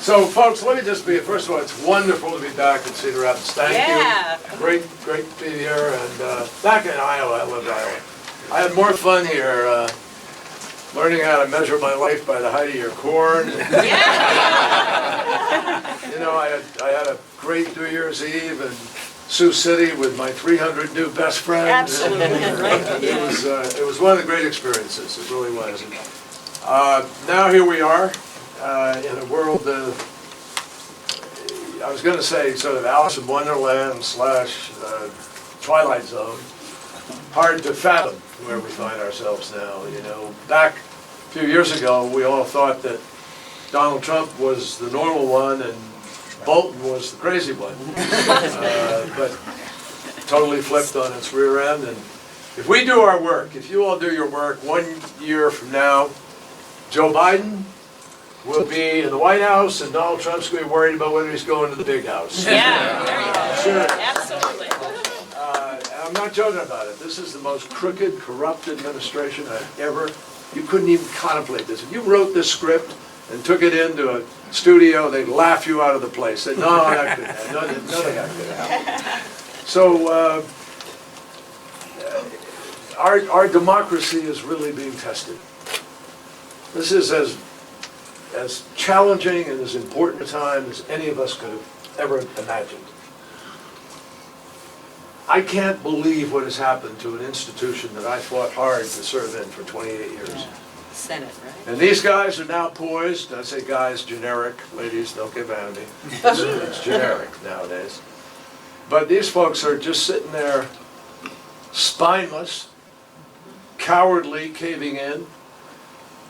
So, folks, let me just be, first of all, it's wonderful to be back in Cedar Rapids. Thank you. Great to be here. And back in Iowa, I lived Iowa. I had more fun here learning how to measure my life by the height of your corn. You know, I had a great New Year's Eve in Sioux City with my 300 new best friends. Absolutely. It was one of the great experiences. It really was. Now here we are. In a world, I was going to say sort of Alice in Wonderland / Twilight Zone. Hard to fathom where we find ourselves now. You know, back a few years ago, we all thought that Donald Trump was the normal one and Bolton was the crazy one. But totally flipped on its rear end. And if we do our work, if you all do your work, 1 year from now, Joe Biden will be in the White House, and Donald Trump's going to be worried about whether he's going to the big house. Yeah, there you go. Sure. Absolutely. I'm not joking about it. This is the most crooked, corrupt administration I've ever, you couldn't even contemplate this. If you wrote this script and took it into a studio, they'd laugh you out of the place. They'd, no, that couldn't happen. None of that could happen. So, our democracy is really being tested. This is as challenging and as important a time as any of us could have ever imagined. I can't believe what has happened to an institution that I fought hard to serve in for 28 years. Senate, right? And these guys are now poised, I say guys, generic, ladies, don't get mad at me. It's generic nowadays. But these folks are just sitting there spineless, cowardly, caving in,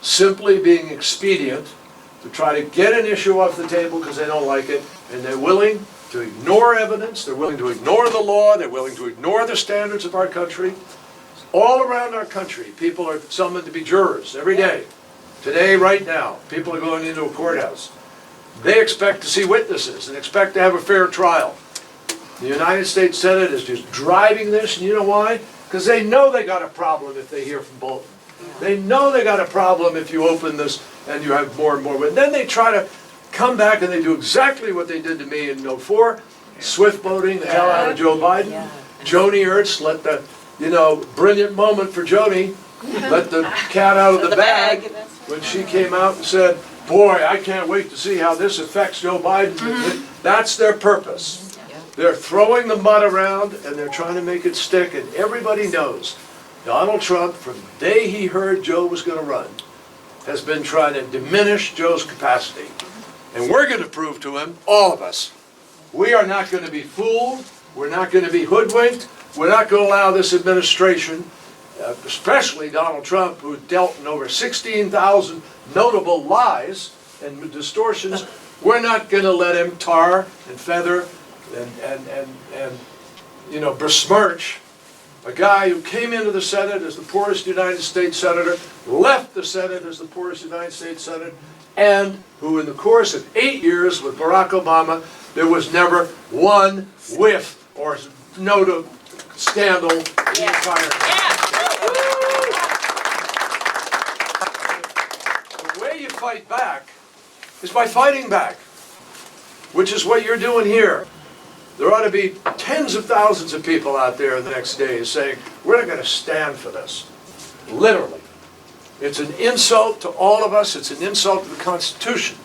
simply being expedient to try to get an issue off the table because they don't like it, and they're willing to ignore evidence, they're willing to ignore the law, they're willing to ignore the standards of our country. All around our country, people are summoned to be jurors every day. Today, right now, people are going into a courthouse. They expect to see witnesses and expect to have a fair trial. The United States Senate is just driving this, and you know why? Because they know they got a problem if they hear from Bolton. They know they got a problem if you open this and you have more and more. But then they try to come back and they do exactly what they did to me in '04, swift voting the hell out of Joe Biden. Joni Ernst let the, brilliant moment for Joni, let the cat out of the bag when she came out and said, boy, I can't wait to see how this affects Joe Biden. That's their purpose. They're throwing the mud around and they're trying to make it stick, and everybody knows Donald Trump, from the day he heard Joe was going to run, has been trying to diminish Joe's capacity. And we're going to prove to him, all of us, we are not going to be fooled, we're not going to be hoodwinked, we're not going to allow this administration, especially Donald Trump, who dealt in over 16,000 notable lies and distortions, we're not going to let him tar and feather and besmirch a guy who came into the Senate as the poorest United States Senator, left the Senate as the poorest United States Senator, and who in the course of 8 years with Barack Obama, there was never one whiff or note of scandal in the entire The way you fight back is by fighting back, which is what you're doing here. There ought to be tens of thousands of people out there in the next days saying, we're not going to stand for this. Literally. It's an insult to all of us. It's an insult to the Constitution.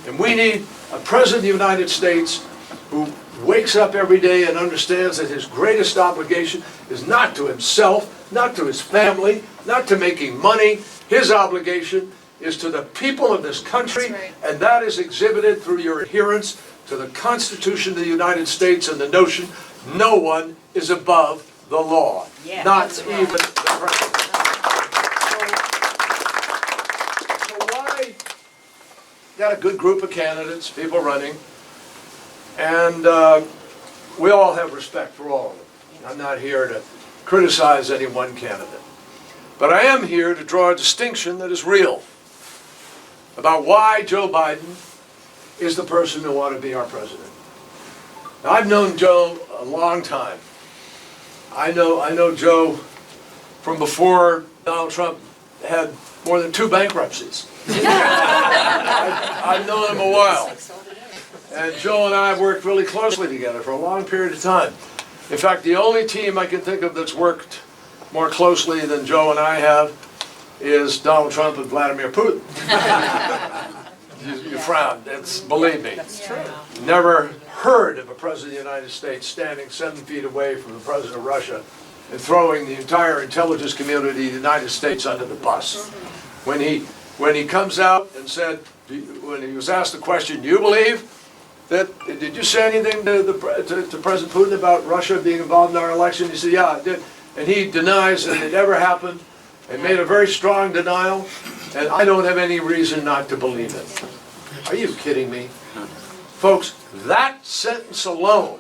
And we need a President of the United States who wakes up every day and understands that his greatest obligation is not to himself, not to his family, not to making money. His obligation is to the people of this country, and that is exhibited through your adherence to the Constitution of the United States and the notion no one is above the law, not even the president. So why? Got a good group of candidates, people running, and we all have respect for all of them. I'm not here to criticize any one candidate, but I am here to draw a distinction that is real about why Joe Biden is the person who ought to be our president. Now, I've known Joe a long time. I know Joe from before Donald Trump had more than 2 bankruptcies. I've known him a while. And Joe and I have worked really closely together for a long period of time. In fact, the only team I can think of that's worked more closely than Joe and I have is Donald Trump and Vladimir Putin. You frown. Believe me. That's true. Never heard of a president of the United States standing 7 feet away from the president of Russia and throwing the entire intelligence community of the United States under the bus. When he comes out and said, when he was asked the question, "Do you believe that, did you say anything to President Putin about Russia being involved in our election?" He said, "Yeah, I did." And he denies that it ever happened and made a very strong denial, and I don't have any reason not to believe it. Are you kidding me? Folks, that sentence alone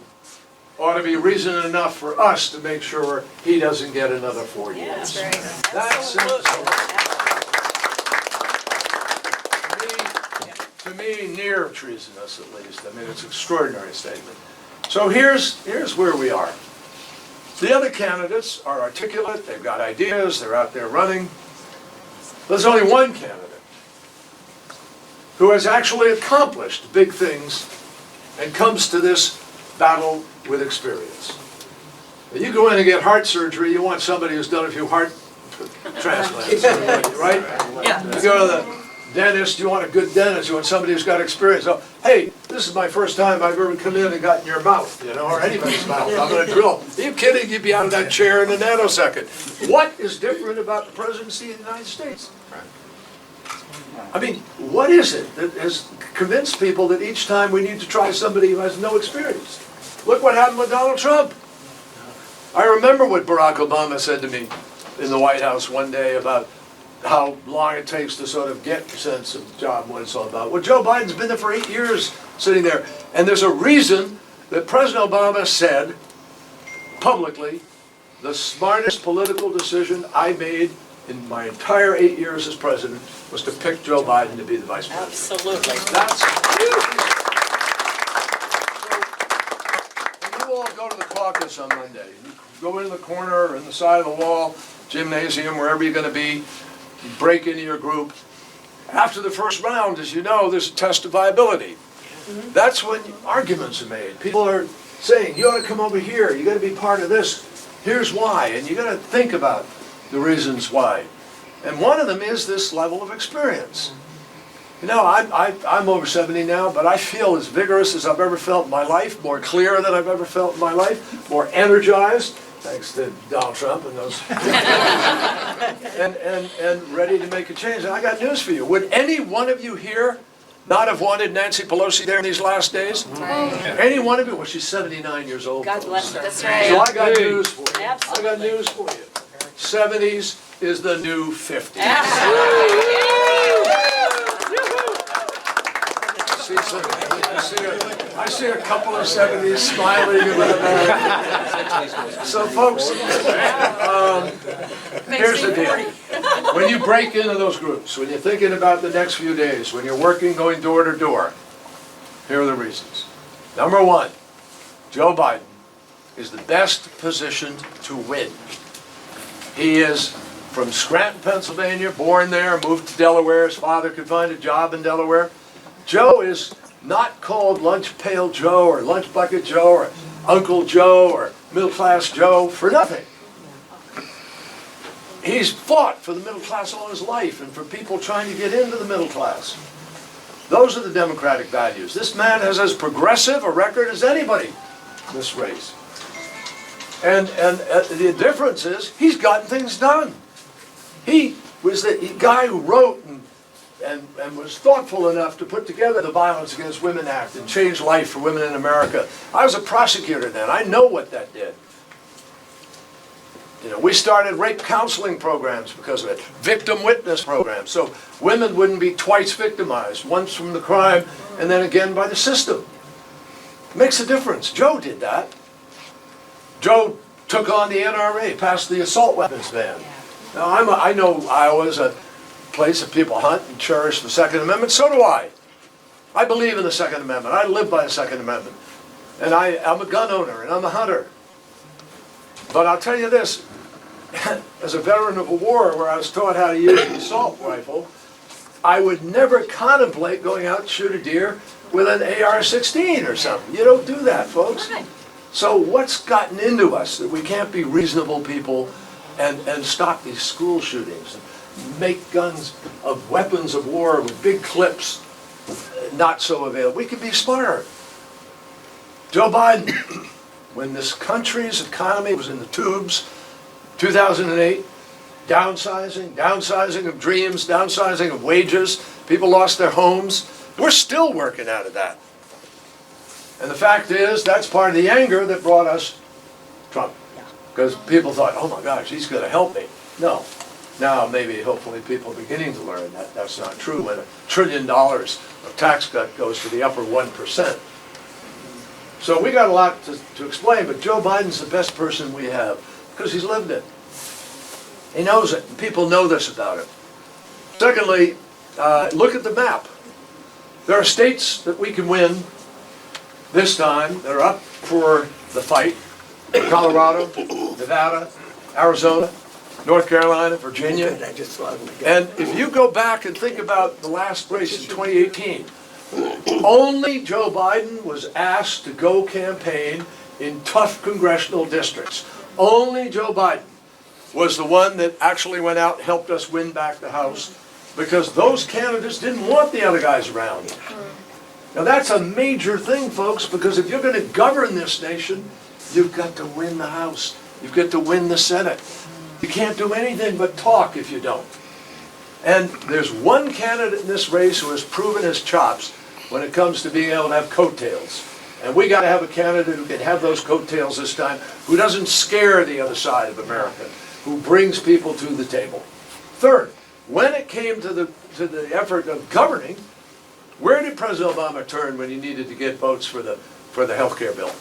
ought to be reason enough for us to make sure he doesn't get another 4 years. Yeah, That sentence alone, to me, near treasonous at least. I mean, it's an extraordinary statement. So here's where we are. The other candidates are articulate, they've got ideas, they're out there running. There's only one candidate who has actually accomplished big things and comes to this battle with experience. When you go in and get heart surgery, you want somebody who's done a few heart transplants, right? Yeah. You go to the dentist, you want a good dentist, you want somebody who's got experience. So, hey, this is my first time I've ever come in and got in your mouth, or anybody's mouth. I'm going to drill. Are you kidding? You'd be out of that chair in a nanosecond. What is different about the presidency of the United States? I mean, what is it that has convinced people that each time we need to try somebody who has no experience? Look what happened with Donald Trump. I remember what Barack Obama said to me in the White House one day about how long it takes to sort of get a sense of job, what it's all about. Well, Joe Biden's been there for 8 years sitting there. And there's a reason that President Obama said publicly, the smartest political decision I made in my entire 8 years as president was to pick Joe Biden to be the vice president. Absolutely. That's huge. So, you all go to the caucus on Monday. You go in the corner or in the side of the wall, gymnasium, wherever you're going to be. You break into your group. After the first round, as you know, there's a test of viability. That's when arguments are made. People are saying, you ought to come over here, you got to be part of this. Here's why, and you got to think about the reasons why. And one of them is this level of experience. You know, I'm over 70 now, but I feel as vigorous as I've ever felt in my life, more clear than I've ever felt in my life, more energized, thanks to Donald Trump and those, and ready to make a change. And I got news for you. Would any one of you here not have wanted Nancy Pelosi there in these last days? Any one of you? Well, she's 79 years old. God bless her. That's So right. I got news for you. Absolutely. I got news for you. 70s is the new 50s. I see a couple of 70s smiling. So folks, here's the deal. When you break into those groups, when you're thinking about the next few days, when you're working, going door to door, here are the reasons. Number one, Joe Biden is the best positioned to win. He is from Scranton, Pennsylvania, born there, moved to Delaware. His father could find a job in Delaware. Joe is not called Lunch Pail Joe or Lunch Bucket Joe or Uncle Joe or Middle Class Joe for nothing. He's fought for the middle class all his life and for people trying to get into the middle class. Those are the democratic values. This man has as progressive a record as anybody in this race. And the difference is he's gotten things done. He was the guy who wrote and was thoughtful enough to put together the Violence Against Women Act and change life for women in America. I was a prosecutor then. I know what that did. You know, we started rape counseling programs because of it, victim witness programs, so women wouldn't be twice victimized, once from the crime and then again by the system. Makes a difference. Joe did that. Joe took on the NRA, passed the assault weapons ban. Now, I know Iowa's a place that people hunt and cherish the Second Amendment. So do I. I believe in the Second Amendment. I live by the Second Amendment. And I'm a gun owner and I'm a hunter. But I'll tell you this, as a veteran of a war where I was taught how to use the assault rifle, I would never contemplate going out and shoot a deer with an AR-16 or something. You don't do that, folks. Right. So what's gotten into us that we can't be reasonable people and stop these school shootings and make guns of weapons of war with big clips not so available? We could be smarter. Joe Biden, when this country's economy was in the tubes, 2008, downsizing of dreams, downsizing of wages, people lost their homes. We're still working out of that. And the fact is, that's part of the anger that brought us Trump. Because people thought, oh my gosh, he's going to help me. No. Now maybe, hopefully, people are beginning to learn that that's not true when $1 trillion of tax cut goes to the upper 1%. So we got a lot to explain, but Joe Biden's the best person we have because he's lived it. He knows it, and people know this about him. Secondly, look at the map. There are states that we can win this time that are up for the fight. Colorado, Nevada, Arizona, North Carolina, Virginia. And if you go back and think about the last race in 2018, only Joe Biden was asked to go campaign in tough congressional districts. Only Joe Biden was the one that actually went out and helped us win back the House because those candidates didn't want the other guys around. Now that's a major thing, folks, because if you're going to govern this nation, you've got to win the House. You've got to win the Senate. You can't do anything but talk if you don't. And there's one candidate in this race who has proven his chops when it comes to being able to have coattails. And we got to have a candidate who can have those coattails this time, who doesn't scare the other side of America, who brings people to the table. Third, when it came to the effort of governing, where did President Obama turn when he needed to get votes for the health care bill?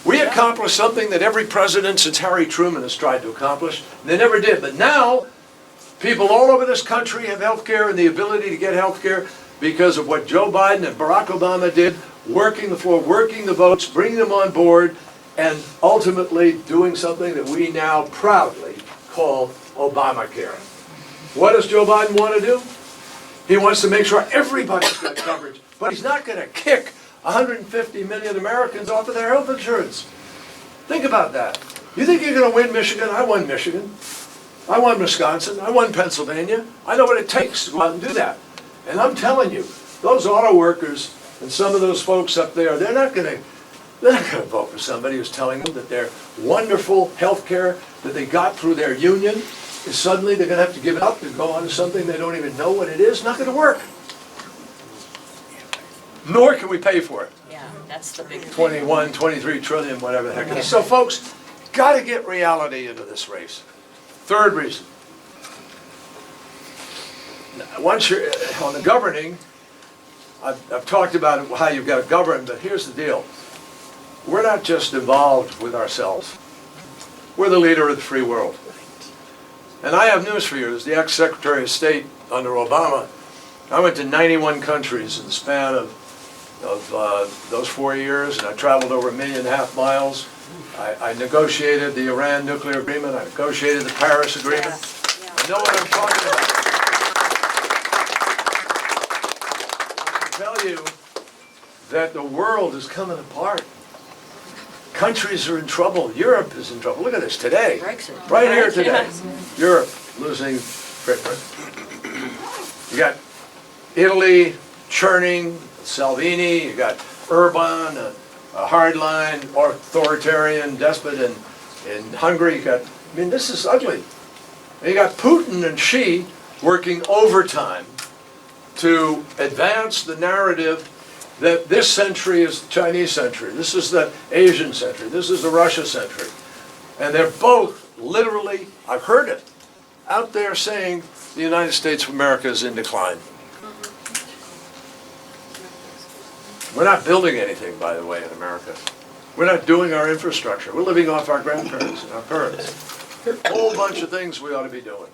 We accomplished something that every president since Harry Truman has tried to accomplish. They never did. But now, people all over this country have health care and the ability to get health care because of what Joe Biden and Barack Obama did, working the floor, working the votes, bringing them on board, and ultimately doing something that we now proudly call Obamacare. What does Joe Biden want to do? He wants to make sure everybody's got coverage, but he's not going to kick 150 million Americans off of their health insurance. Think about that. You think you're going to win Michigan? I won Michigan. I won Wisconsin. I won Pennsylvania. I know what it takes to go out and do that. And I'm telling you, those auto workers and some of those folks up there, they're not going to vote for somebody who's telling them that their wonderful health care that they got through their union is suddenly they're going to have to give it up and go on to something they don't even know what it is. Not going to work. Nor can we pay for it. Yeah, that's the big thing. 21, 23 trillion, whatever the heck it is. So folks, got to get reality into this race. Third reason. Once you're on the governing, I've talked about how you've got to govern, but here's the deal. We're not just involved with ourselves. We're the leader of the free world. And I have news for you. As the ex-Secretary of State under Obama, I went to 91 countries in the span of those 4 years, and I traveled over 1.5 million miles. I negotiated the Iran nuclear agreement. I negotiated the Paris agreement. I know what I'm talking about. I can tell you that the world is coming apart. Countries are in trouble. Europe is in trouble. Look at this today. Brexit. Right here today. Europe losing Great Britain. You got Italy churning, Salvini, you got Orban, a hardline authoritarian despot in Hungary. You got, I mean, this is ugly. And you got Putin and Xi working overtime to advance the narrative that this century is the Chinese century, this is the Asian century, this is the Russia century. And they're both literally, I've heard it, out there saying the United States of America is in decline. We're not building anything, by the way, in America. We're not doing our infrastructure. We're living off our grandparents and our parents. There's a whole bunch of things we ought to be doing.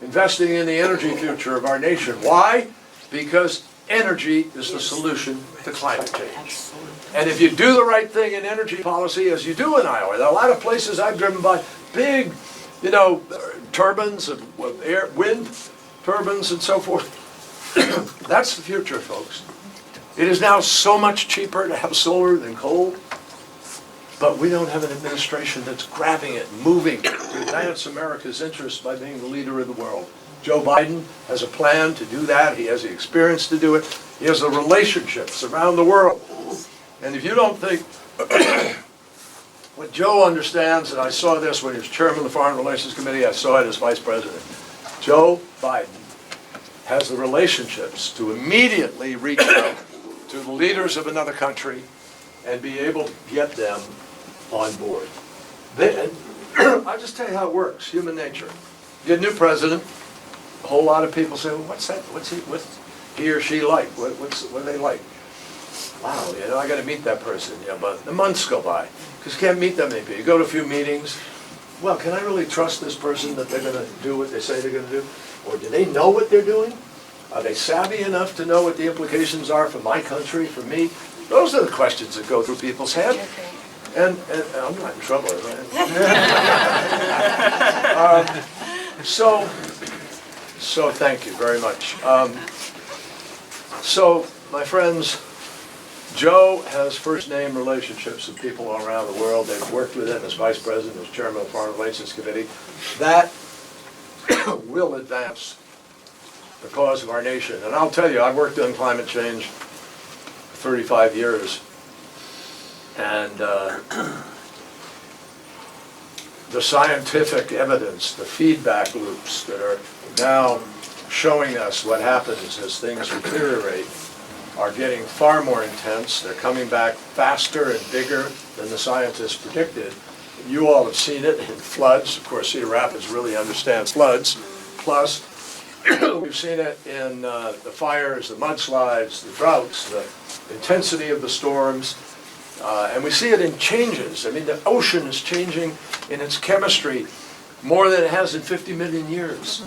Investing in the energy future of our nation. Why? Because energy is the solution to climate change. And if you do the right thing in energy policy, as you do in Iowa, there are a lot of places I've driven by, big You know, turbines of air, wind turbines and so forth. That's the future, folks. It is now so much cheaper to have solar than coal, but we don't have an administration that's grabbing it, moving to advance America's interests by being the leader of the world. Joe Biden has a plan to do that. He has the experience to do it. He has the relationships around the world. And if you don't think what Joe understands, and I saw this when he was chairman of the Foreign Relations Committee, I saw it as vice president. Joe Biden has the relationships to immediately reach out to the leaders of another country and be able to get them on board. Then, I'll just tell you how it works, human nature. You get a new president, a whole lot of people say, well, what's that? What's he or she like? What are they like? Wow, you know, I got to meet that person. Yeah, but the months go by because you can't meet that many people. You go to a few meetings. Well, can I really trust this person that they're going to do what they say they're going to do? Or do they know what they're doing? Are they savvy enough to know what the implications are for my country, for me? Those are the questions that go through people's head. And I'm not in trouble, right? So thank you very much. So, my friends, Joe has first-name relationships with people all around the world. They've worked with him as vice president, as chairman of the Foreign Relations Committee. That will advance the cause of our nation. And I'll tell you, I've worked on climate change for 35 years. And the scientific evidence, the feedback loops that are now showing us what happens as things deteriorate are getting far more intense. They're coming back faster and bigger than the scientists predicted. You all have seen it in floods. Of course, Cedar Rapids really understands floods. Plus, we've seen it in the fires, the mudslides, the droughts, the intensity of the storms. And we see it in changes. I mean, the ocean is changing in its chemistry more than it has in 50 million years.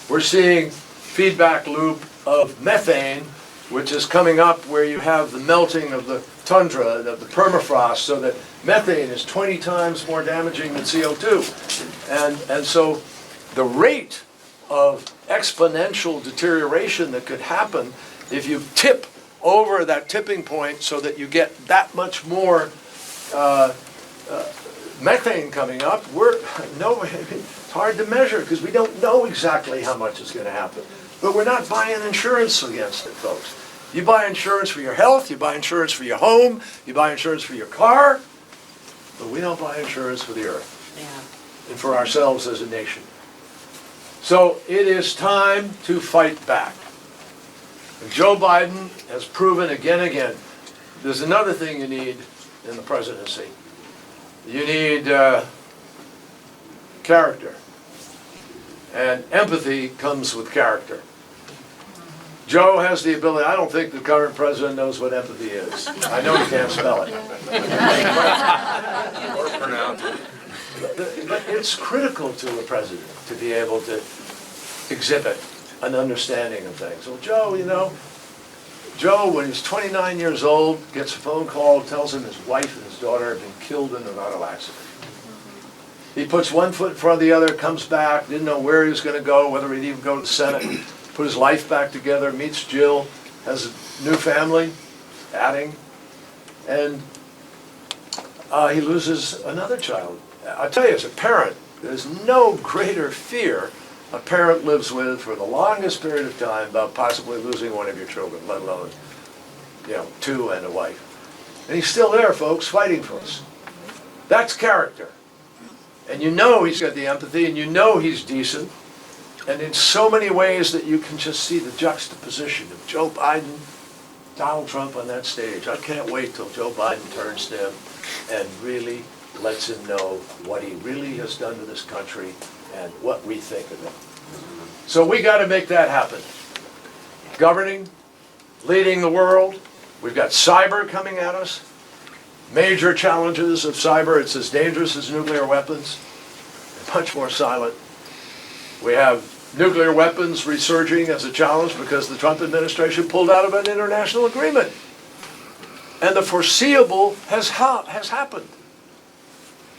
We're seeing feedback loop of methane, which is coming up where you have the melting of the tundra, of the permafrost, so that methane is 20 times more damaging than CO2. And so the rate of exponential deterioration that could happen if you tip over that tipping point so that you get that much more methane coming up, it's hard to measure because we don't know exactly how much is going to happen. But we're not buying insurance against it, folks. You buy insurance for your health, you buy insurance for your home, you buy insurance for your car, but we don't buy insurance for the earth and for ourselves as a nation. So it is time to fight back. And Joe Biden has proven again and again, there's another thing you need in the presidency. You need character. And empathy comes with character. Joe has the ability, I don't think the current president knows what empathy is. I know he can't spell it. Or pronounce it. But it's critical to a president to be able to exhibit an understanding of things. Well, Joe, you know, Joe, when he's 29 years old, gets a phone call, tells him his wife and his daughter have been killed in an auto accident. He puts one foot in front of the other, comes back, didn't know where he was going to go, whether he'd even go to the Senate, put his life back together, meets Jill, has a new family, adding, and he loses another child. I tell you, as a parent, there's no greater fear a parent lives with for the longest period of time about possibly losing one of your children, let alone, you know, two and a wife. And he's still there, folks, fighting for us. That's character. And you know he's got the empathy, and you know he's decent. And in so many ways that you can just see the juxtaposition of Joe Biden, Donald Trump on that stage. I can't wait till Joe Biden turns to him and really lets him know what he really has done to this country and what we think of him. So we got to make that happen. Governing, leading the world. We've got cyber coming at us. Major challenges of cyber. It's as dangerous as nuclear weapons. Much more silent. We have nuclear weapons resurging as a challenge because the Trump administration pulled out of an international agreement. And the foreseeable has happened.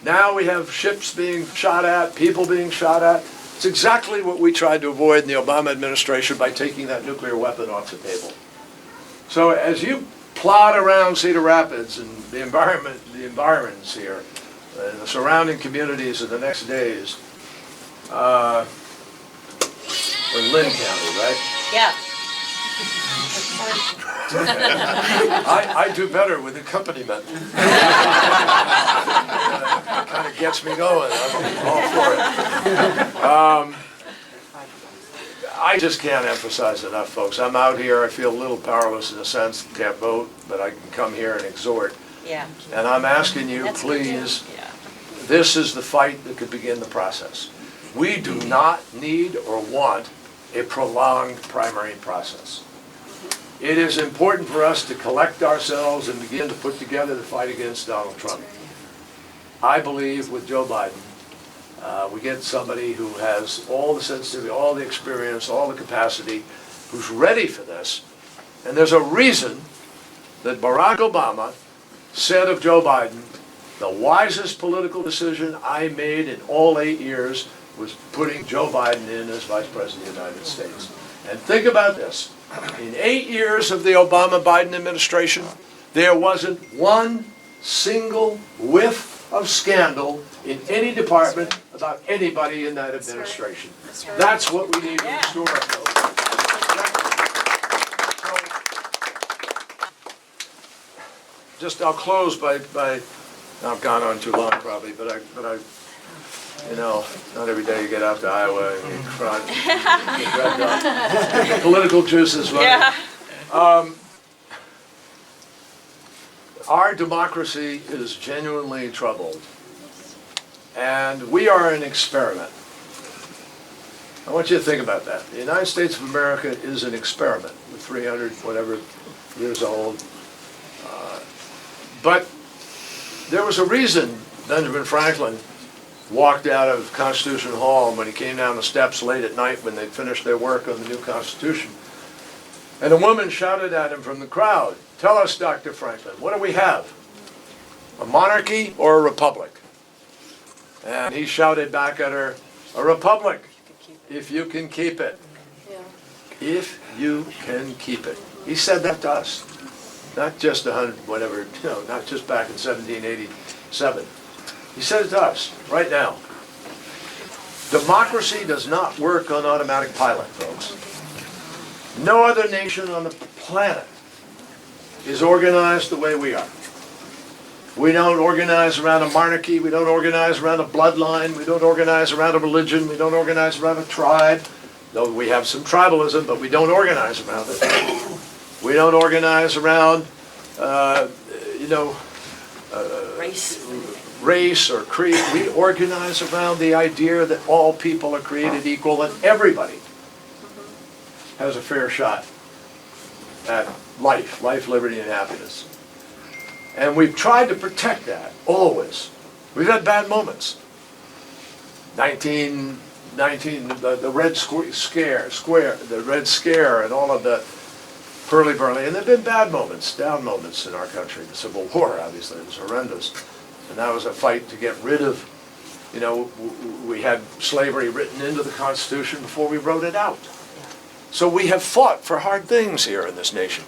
Now we have ships being shot at, people being shot at. It's exactly what we tried to avoid in the Obama administration by taking that nuclear weapon off the table. So as you plod around Cedar Rapids and the environments here, and the surrounding communities in the next days, or Lynn County, right? Yeah. I do better with accompaniment. Kind of gets me going. I'm all for it. I just can't emphasize enough, folks. I'm out here. I feel a little powerless in a sense. Can't vote, but I can come here and exhort. Yeah. And I'm asking you, That's good, please, too. Yeah. this is the fight that could begin the process. We do not need or want a prolonged primary process. It is important for us to collect ourselves and begin to put together the fight against Donald Trump. I believe with Joe Biden, we get somebody who has all the sensitivity, all the experience, all the capacity, who's ready for this. And there's a reason that Barack Obama said of Joe Biden, the wisest political decision I made in all 8 years was putting Joe Biden in as Vice President of the United States. And think about this. In 8 years of the Obama-Biden administration, there wasn't one single whiff of scandal in any department about anybody in that administration. That's what we need to restore. I'll close by I've gone on too long probably, but I you know, not every day you get out to Iowa and you cry, get revved up. Political juices running. Yeah. Our democracy is genuinely troubled, and we are an experiment. I want you to think about that. The United States of America is an experiment. We're 300 whatever years old. But there was a reason Benjamin Franklin walked out of Constitution Hall when he came down the steps late at night when they'd finished their work on the new Constitution. And a woman shouted at him from the crowd, "Tell us, Dr. Franklin, what do we have? A monarchy or a republic?" And he shouted back at her, "A republic, if you can keep it." If you can keep it. He said that to us. Not just 100, whatever, you know, not just back in 1787. He said it to us right now. Democracy does not work on automatic pilot, folks. No other nation on the planet is organized the way we are. We don't organize around a monarchy, we don't organize around a bloodline, we don't organize around a religion, we don't organize around a tribe. Though we have some tribalism, but we don't organize around it. We don't organize around, race or creed. We organize around the idea that all people are created equal and everybody has a fair shot at life, liberty, and happiness. And we've tried to protect that, always. We've had bad moments. the Red Scare, and all of the hurly-burly, and there have been bad moments, down moments in our country. The Civil War, obviously, was horrendous. And that was a fight to get rid of, you know, we had slavery written into the Constitution before we wrote it out. So we have fought for hard things here in this nation.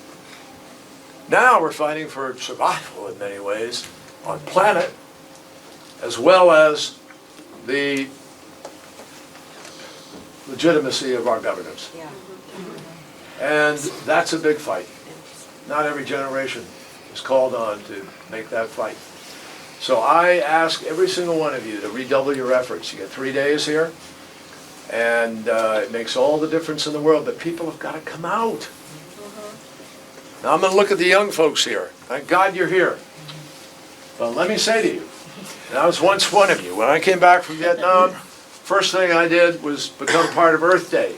Now we're fighting for survival in many ways on planet, as well as the legitimacy of our governance. Yeah. And that's a big fight. Not every generation is called on to make that fight. So I ask every single one of you to redouble your efforts. You get 3 days here, and it makes all the difference in the world, but people have got to come out. Now I'm going to look at the young folks here. Thank God you're here. But let me say to you, and I was once one of you. When I came back from Vietnam, first thing I did was become part of Earth Day,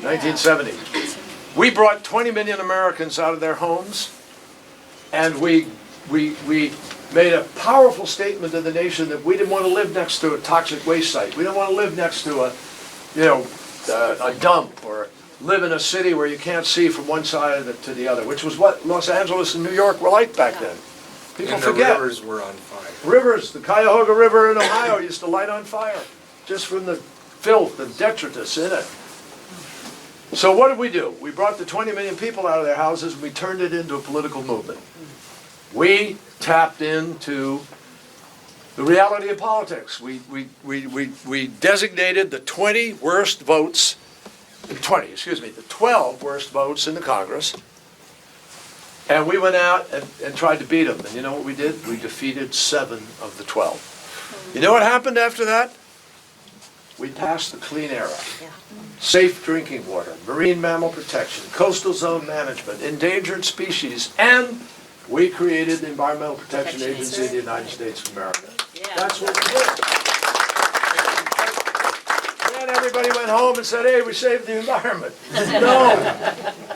1970. We brought 20 million Americans out of their homes, and we made a powerful statement to the nation that we didn't want to live next to a toxic waste site. We didn't want to live next to a dump, or live in a city where you can't see from one side to the other, which was what Los Angeles and New York were like back then. People And the forget. rivers were on fire. Rivers, the Cuyahoga River in Ohio used to light on fire just from the filth and detritus in it. So what did we do? We brought the 20 million people out of their houses and we turned it into a political movement. We tapped into the reality of politics. We designated the 20 worst votes, the 12 worst votes in the Congress. And we went out and tried to beat them. And you know what we did? We defeated 7 of the 12. You know what happened after that? We passed the Clean Air Act. Safe drinking water, marine mammal protection, coastal zone management, endangered species, and we created the Environmental Protection Agency of the United States of America. That's what we did. Then everybody went home and said, hey, we saved the environment. No,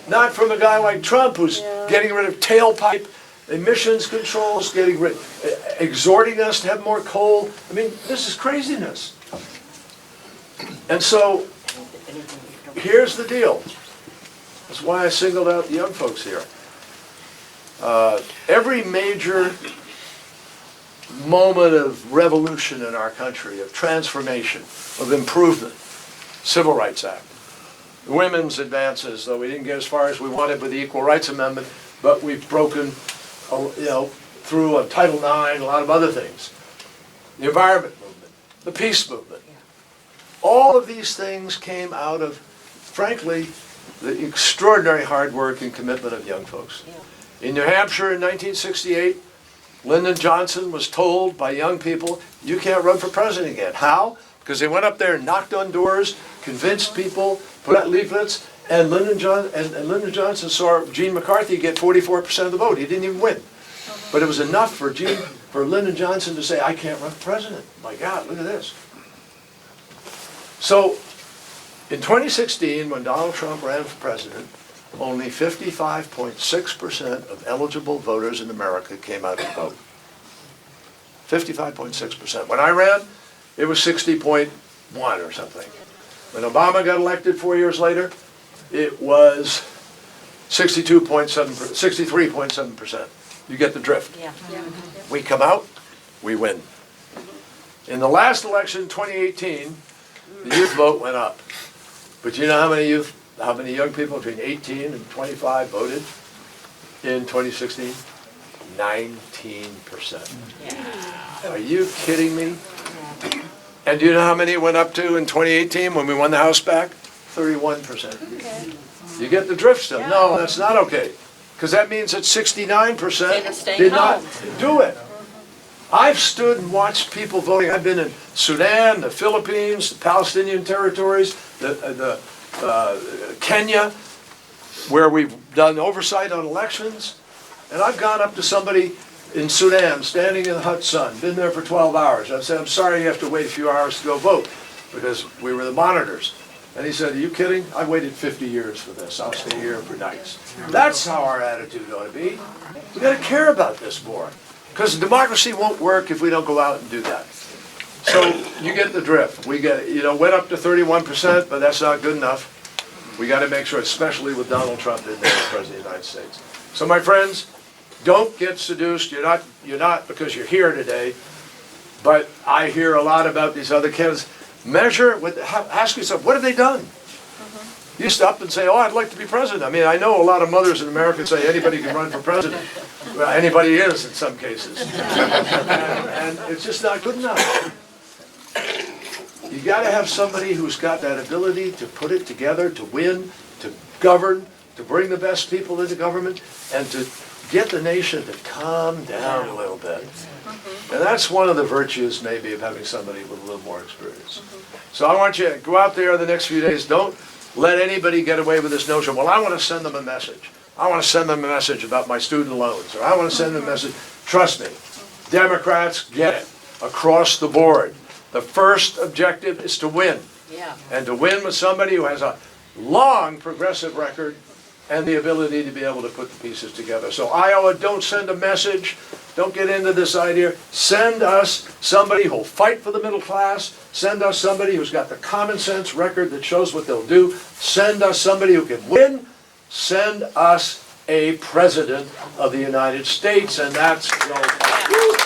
not from a guy like Trump who's getting rid of tailpipe emissions controls, exhorting us to have more coal. I mean, this is craziness. And so, here's the deal. That's why I singled out the young folks here. Every major moment of revolution in our country, of transformation, of improvement, Civil Rights Act, women's advances, though we didn't get as far as we wanted with the Equal Rights Amendment, but we've broken, through Title IX, a lot of other things. The environment movement, the peace movement. All of these things came out of, frankly, the extraordinary hard work and commitment of young folks. In New Hampshire in 1968, Lyndon Johnson was told by young people, you can't run for president again. How? Because they went up there and knocked on doors, convinced people, put out leaflets, and Lyndon Johnson saw Gene McCarthy get 44% of the vote. He didn't even win. But it was enough for Lyndon Johnson to say, I can't run for president. My God, look at this. So, in 2016, when Donald Trump ran for president, only 55.6% of eligible voters in America came out to vote. 55.6%. When I ran, it was 60.1 or something. When Obama got elected 4 years later, it was 63.7%. You get the drift. We come out, we win. In the last election, 2018, the youth vote went up. But you know how many young people between 18 and 25 voted in 2016? 19%. Are you kidding me? And do you know how many it went up to in 2018 when we won the House back? 31%. You get the drift still? No, that's not okay. Because that means that 69% did not do it. I've stood and watched people voting. I've been in Sudan, the Philippines, the Palestinian territories, Kenya, where we've done oversight on elections. And I've gone up to somebody in Sudan, standing in the hot sun, been there for 12 hours. I said, I'm sorry you have to wait a few hours to go vote, because we were the monitors. And he said, are you kidding? I waited 50 years for this. I'll stay here for nights. That's how our attitude ought to be. We've got to care about this more. Because democracy won't work if we don't go out and do that. So you get the drift. We went up to 31%, but that's not good enough. We got to make sure, especially with Donald Trump in there as President of the United States. So my friends, don't get seduced. You're not because you're here today. But I hear a lot about these other candidates. Ask yourself, what have they done? You stop and say, oh, I'd like to be president. I mean, I know a lot of mothers in America say anybody can run for president. Well, anybody is in some cases. and it's just not good enough. You got to have somebody who's got that ability to put it together, to win, to govern, to bring the best people into government, and to get the nation to calm down a little bit. And that's one of the virtues, maybe, of having somebody with a little more experience. So I want you to go out there the next few days. Don't let anybody get away with this notion, well, I want to send them a message. I want to send them a message about my student loans, or I want to send them a message. Trust me, Democrats get it across the board. The first objective is to win. And to win with somebody who has a long progressive record and the ability to be able to put the pieces together. So Iowa, don't send a message. Don't get into this idea. Send us somebody who'll fight for the middle class. Send us somebody who's got the common sense record that shows what they'll do. Send us somebody who can win. Send us a president of the United States, and that's Joe Biden.